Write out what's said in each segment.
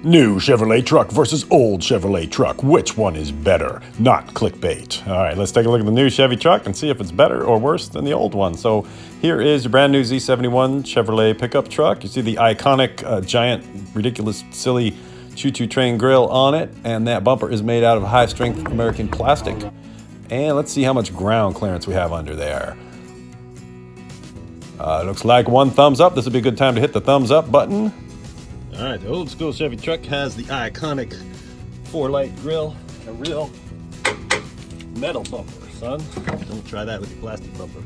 New Chevrolet truck versus old Chevrolet truck. Which one is better? Not clickbait. All right, let's take a look at the new Chevy truck and see if it's better or worse than the old one. So here is your brand new Z71 Chevrolet pickup truck. You see the iconic, giant, ridiculous, silly choo-choo train grill on it, and that bumper is made out of high-strength American plastic. And let's see how much ground clearance we have under there. Looks like one thumbs up. This would be a good time to hit the thumbs up button. All right, the old school Chevy truck has the iconic 4-light grille, a real metal bumper, son. Don't try that with your plastic bumper.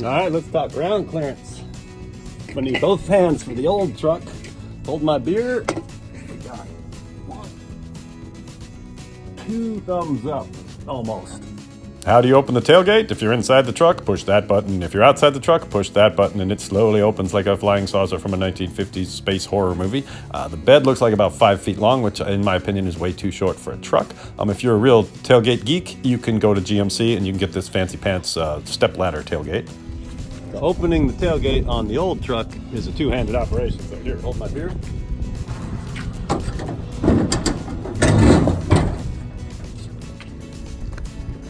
All right, let's talk ground clearance. I'm gonna need both hands for the old truck. Hold my beer. We got 1, 2 thumbs up, almost. How do you open the tailgate? If you're inside the truck, push that button. If you're outside the truck, push that button, and it slowly opens like a flying saucer from a 1950s space horror movie. The bed looks like about 5 feet long, which in my opinion is way too short for a truck. If you're a real tailgate geek, you can go to GMC and you can get this fancy pants step ladder tailgate. Opening the tailgate on the old truck is a two-handed operation. So here, hold my beer.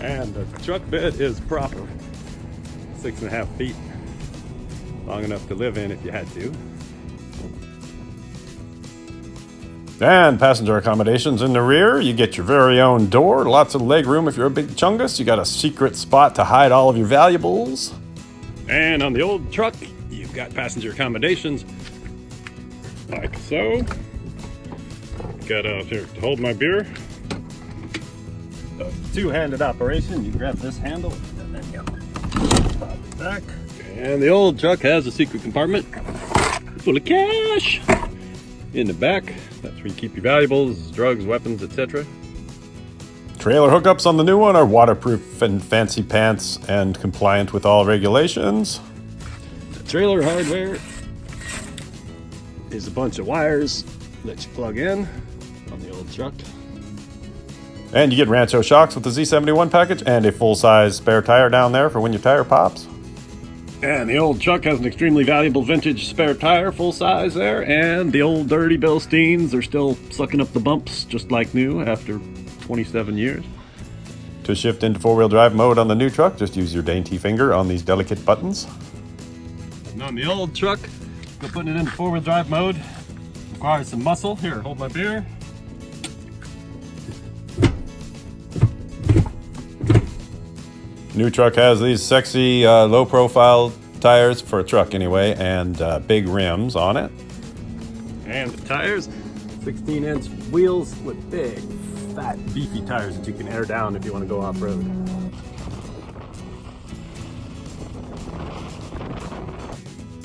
And the truck bed is proper. 6.5 feet. Long enough to live in if you had to. And passenger accommodations in the rear. You get your very own door. Lots of leg room if you're a big chungus. You got a secret spot to hide all of your valuables. And on the old truck, you've got passenger accommodations like so. Got here to hold my beer. Two-handed operation. You grab this handle and then you pop it back. And the old truck has a secret compartment full of cash in the back. That's where you keep your valuables, drugs, weapons, etc. Trailer hookups on the new one are waterproof and fancy pants and compliant with all regulations. The trailer hardware is a bunch of wires that you plug in on the old truck. And you get Rancho shocks with the Z71 package and a full-size spare tire down there for when your tire pops. And the old truck has an extremely valuable vintage spare tire, full-size there. And the old dirty Bilsteins are still sucking up the bumps just like new after 27 years. To shift into four-wheel drive mode on the new truck, just use your dainty finger on these delicate buttons. And on the old truck, putting it into four-wheel drive mode requires some muscle. Here, hold my beer. New truck has these sexy low-profile tires for a truck anyway, and big rims on it. And the tires, 16-inch wheels with big, fat, beefy tires that you can air down if you want to go off-road.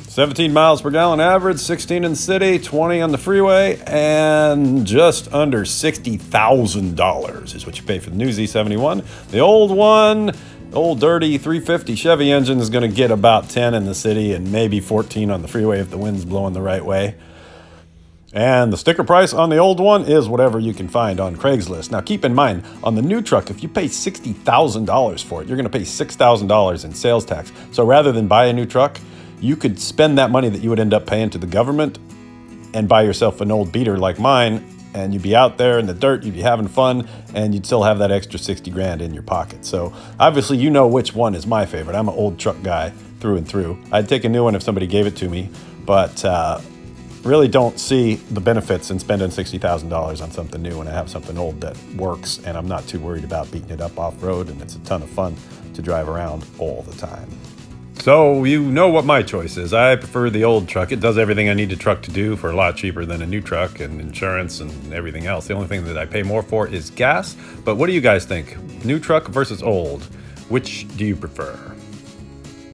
$17 miles per gallon average, 16 in the city, 20 on the freeway, and just under $60,000 is what you pay for the new Z71. The old one, old dirty 350 Chevy engine is going to get about 10 in the city and maybe 14 on the freeway if the wind's blowing the right way. And the sticker price on the old one is whatever you can find on Craigslist. Now keep in mind, on the new truck, if you pay $60,000 for it, you're going to pay $6,000 in sales tax. So rather than buy a new truck, you could spend that money that you would end up paying to the government and buy yourself an old beater like mine, and you'd be out there in the dirt, you'd be having fun, and you'd still have that extra 60 grand in your pocket. So obviously you know which one is my favorite. I'm an old truck guy through and through. I'd take a new one if somebody gave it to me, but really don't see the benefits in spending $60,000 on something new when I have something old that works and I'm not too worried about beating it up off-road, and it's a ton of fun to drive around all the time. So you know what my choice is. I prefer the old truck. It does everything I need a truck to do for a lot cheaper than a new truck, and insurance and everything else. The only thing that I pay more for is gas. But what do you guys think? New truck versus old? Which do you prefer?